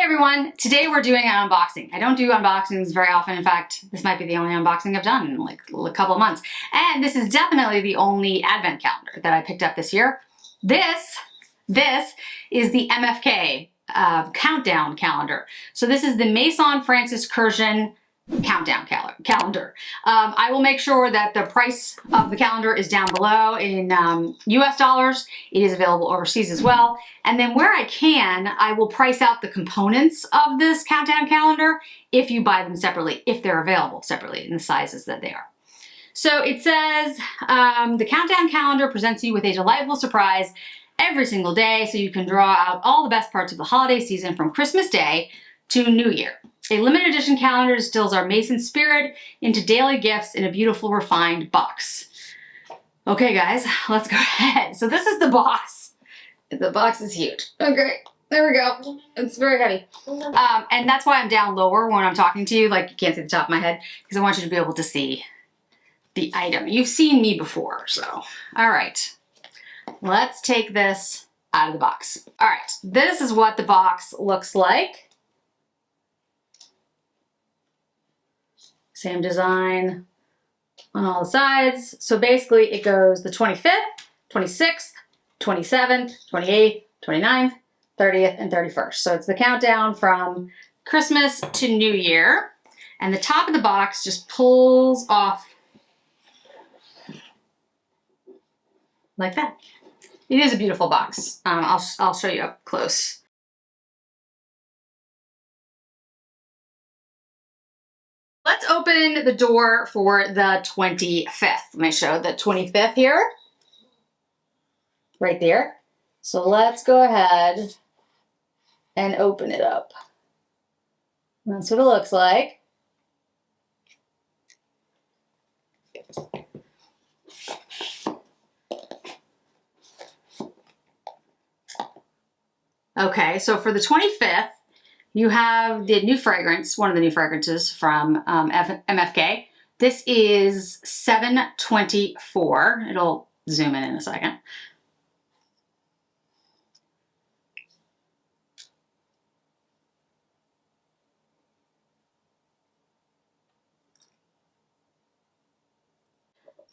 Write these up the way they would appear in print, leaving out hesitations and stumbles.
everyone, today we're doing an unboxing. I don't do unboxings very often. In fact, this might be the only unboxing I've done in like a couple of months. And this is definitely the only advent calendar that I picked up this year. This is the MFK Countdown Calendar. So this is the Maison Kurkdjian Countdown Calendar. I will make sure that the price of the calendar is down below in US dollars. It is available overseas as well. And then where I can, I will price out the components of this countdown calendar if you buy them separately, if they're available separately in the sizes that they are. So it says, the countdown calendar presents you with a delightful surprise every single day so you can draw out all the best parts of the holiday season from Christmas Day to New Year. A limited edition calendar distills our Maison spirit into daily gifts in a beautiful, refined box. Okay, guys, let's go ahead. So this is the box. The box is huge. Okay, there we go. It's very heavy. And that's why I'm down lower when I'm talking to you, like you can't see the top of my head, because I want you to be able to see the item. You've seen me before, so. All right, let's take this out of the box. All right, this is what the box looks like. Same design on all the sides. So basically it goes the 25th, 26th, 27th, 28th, 29th, 30th, and 31st. So it's the countdown from Christmas to New Year. And the top of the box just pulls off like that. It is a beautiful box. I'll show you up close. Let's open the door for the 25th. Let me show the 25th here. Right there. So let's go ahead and open it up. That's what it looks like. Okay, so for the 25th, you have the new fragrance, one of the new fragrances from MFK. This is 724. It'll zoom in a second.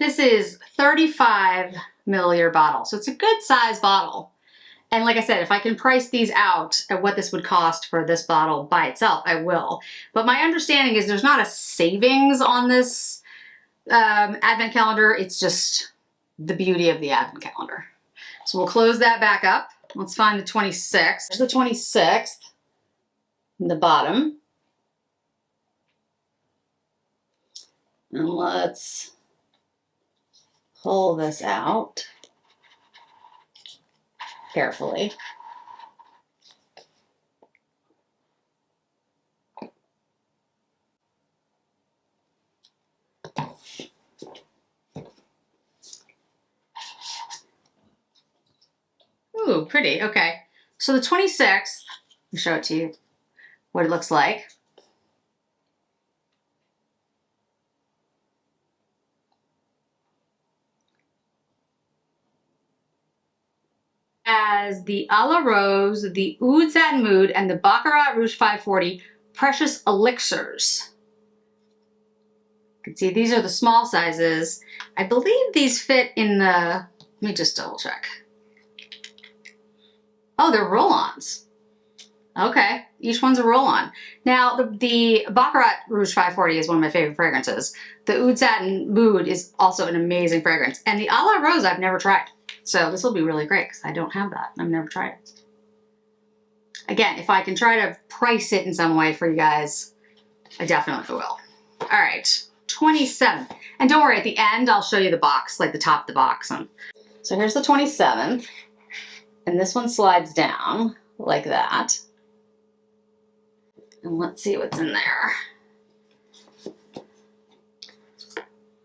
This is 35 milliliter bottle, so it's a good size bottle. And like I said, if I can price these out at what this would cost for this bottle by itself, I will. But my understanding is there's not a savings on this advent calendar. It's just the beauty of the advent calendar. So we'll close that back up. Let's find the 26th. There's the 26th in the bottom. And let's pull this out carefully. Ooh, pretty. Okay. So the 26th, I'll show it to you what it looks like. As the A la Rose, the Oud Satin Mood, and the Baccarat Rouge 540 Precious Elixirs. You can see these are the small sizes. I believe these fit in the, let me just double check. Oh, they're roll-ons. Okay, each one's a roll-on. Now, the Baccarat Rouge 540 is one of my favorite fragrances. The Oud Satin Mood is also an amazing fragrance. And the A la Rose I've never tried. So this will be really great because I don't have that. I've never tried it. Again, if I can try to price it in some way for you guys, I definitely will. All right, 27th. And don't worry, at the end, I'll show you the box, like the top of the box. So here's the 27th. And this one slides down like that. And let's see what's in there.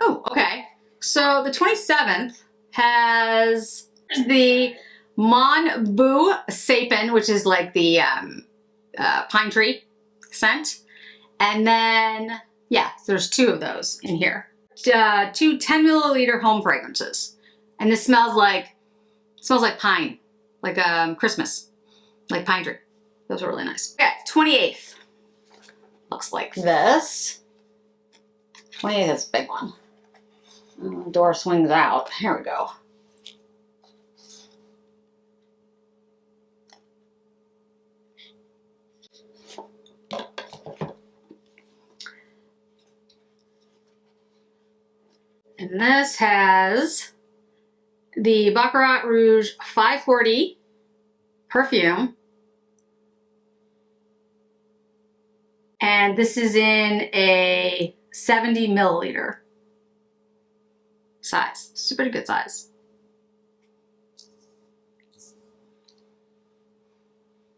Oh, okay. So the 27th has the Mon Beau Sapin, which is like the pine tree scent. And then, yeah, so there's two of those in here. Two 10 milliliter home fragrances. And this smells like pine, like Christmas, like pine tree. Those are really nice. Okay, 28th. Looks like this. 28th is a big one. Door swings out. Here we go. And this has the Baccarat Rouge 540 perfume. And this is in a 70 milliliter size. It's a pretty good size.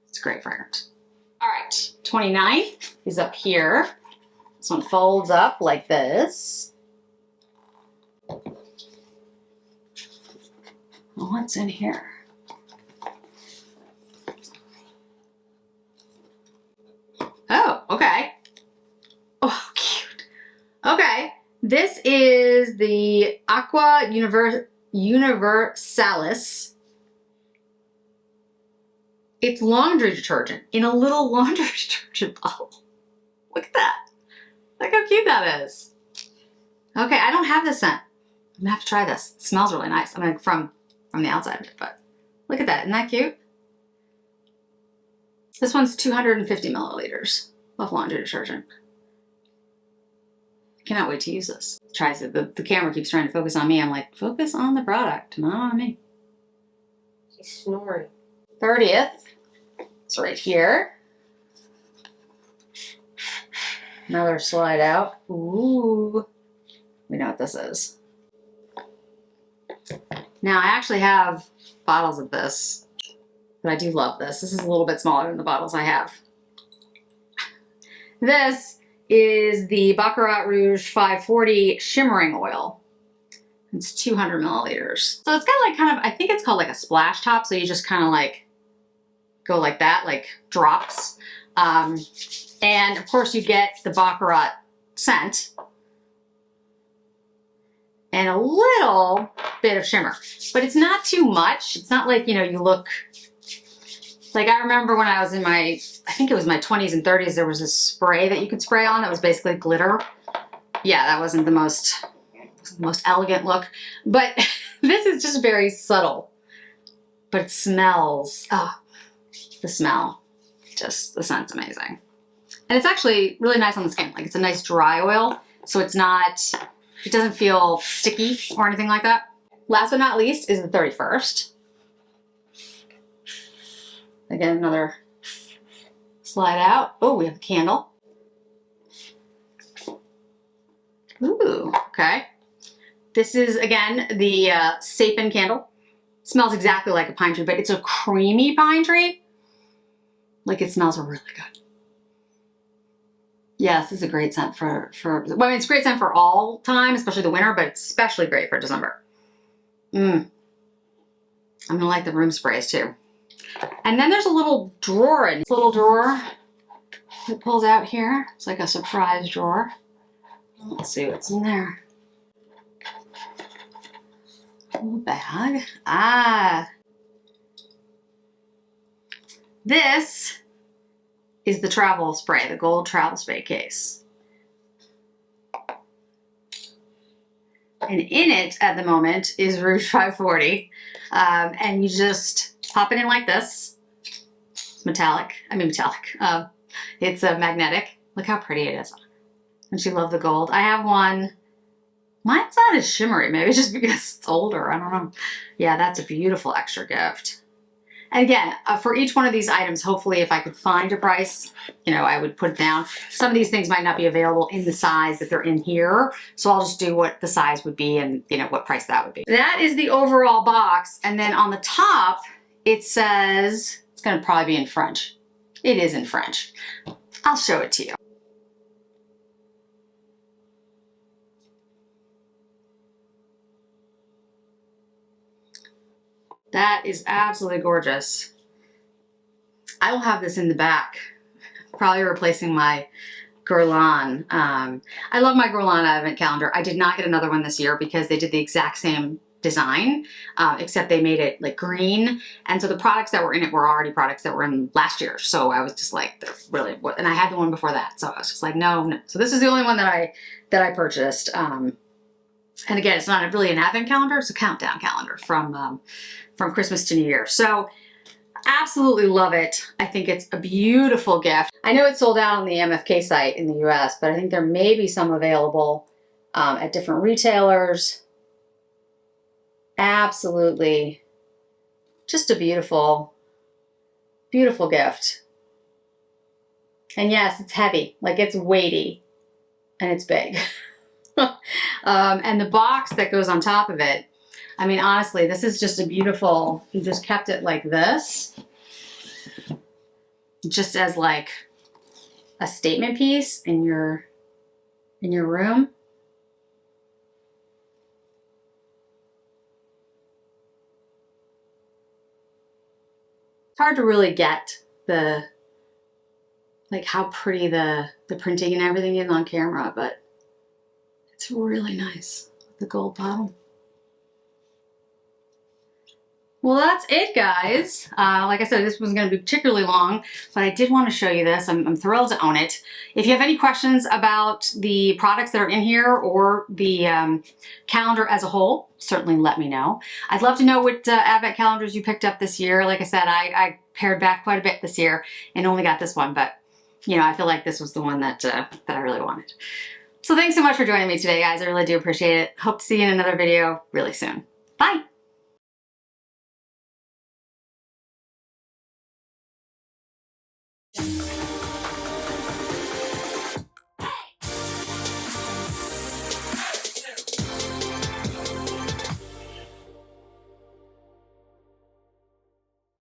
It's a great fragrance. All right, 29th is up here. This one folds up like this. What's in here? Oh, okay. Oh, cute. Okay, this is the Aqua Universalis. It's laundry detergent in a little laundry detergent bottle. Look at that. Look how cute that is. Okay, I don't have this scent. I'm gonna have to try this. It smells really nice. I mean, from the outside of it, but look at that. Isn't that cute? This one's 250 milliliters of laundry detergent. Cannot wait to use this. Tries it. The camera keeps trying to focus on me. I'm like, focus on the product, not on me. She's snoring. 30th. It's right here. Another slide out. Ooh. We know what this is. Now I actually have bottles of this, but I do love this. This is a little bit smaller than the bottles I have. This is the Baccarat Rouge 540 shimmering oil. It's 200 milliliters. So it's got like kind of, I think it's called like a splash top. So you just kind of like go like that, like drops. And of course you get the Baccarat scent and a little bit of shimmer, but it's not too much. It's not like, you know, you look like, I remember when I was in my, I think it was my 20s and 30s, there was this spray that you could spray on that was basically glitter. Yeah, that wasn't the most elegant look, but this is just very subtle, but it smells, oh, the smell, just the scent's amazing. And it's actually really nice on the skin. Like it's a nice dry oil, so it's not, it doesn't feel sticky or anything like that. Last but not least is the 31st. Again, another slide out. Oh, we have a candle. Ooh, okay. This is, again, the Sapin candle. It smells exactly like a pine tree, but it's a creamy pine tree. Like it smells really good. Yes, this is a great scent for well, I mean, it's a great scent for all time, especially the winter, but it's especially great for December. I'm gonna like the room sprays too. And then there's a little drawer in this little drawer that pulls out here. It's like a surprise drawer. Let's see what's in there. Little bag. Ah. This is the travel spray, the gold travel spray case. And in it at the moment is Rouge 540. And you just pop it in like this. It's metallic. I mean metallic. It's magnetic. Look how pretty it is. Don't you love the gold? I have one. Mine's not as shimmery, maybe just because it's older. I don't know. Yeah, that's a beautiful extra gift. And again, for each one of these items, hopefully if I could find a price, you know, I would put it down. Some of these things might not be available in the size that they're in here. So I'll just do what the size would be and, you know, what price that would be. That is the overall box. And then on the top, it says, it's going to probably be in French. It is in French. I'll show it to you. That is absolutely gorgeous. I will have this in the back, probably replacing my Guerlain. I love my Guerlain Advent calendar. I did not get another one this year because they did the exact same design, except they made it like green. And so the products that were in it were already products that were in last year. So I was just like, really, what? And I had the one before that. So I was just like, no. So this is the only one that I purchased. And again, it's not really an advent calendar, it's a countdown calendar from Christmas to New Year. So absolutely love it. I think it's a beautiful gift. I know it's sold out on the MFK site in the US, but I think there may be some available at different retailers. Absolutely. Just a beautiful, beautiful gift. And yes, it's heavy, like it's weighty and it's big. And the box that goes on top of it, I mean, honestly, this is just a beautiful, if you just kept it like this, just as like a statement piece in your room. It's hard to really get the, like how pretty the printing and everything is on camera, but it's really nice, the gold bottle. Well, that's it, guys. Like I said, this was going to be particularly long, but I did want to show you this. I'm thrilled to own it. If you have any questions about the products that are in here or the calendar as a whole, certainly let me know. I'd love to know what advent calendars you picked up this year. Like I said, I pared back quite a bit this year and only got this one, but you know, I feel like this was the one that I really wanted. So thanks so much for joining me today, guys. I really do appreciate it. Hope to see you in another video really soon. Bye.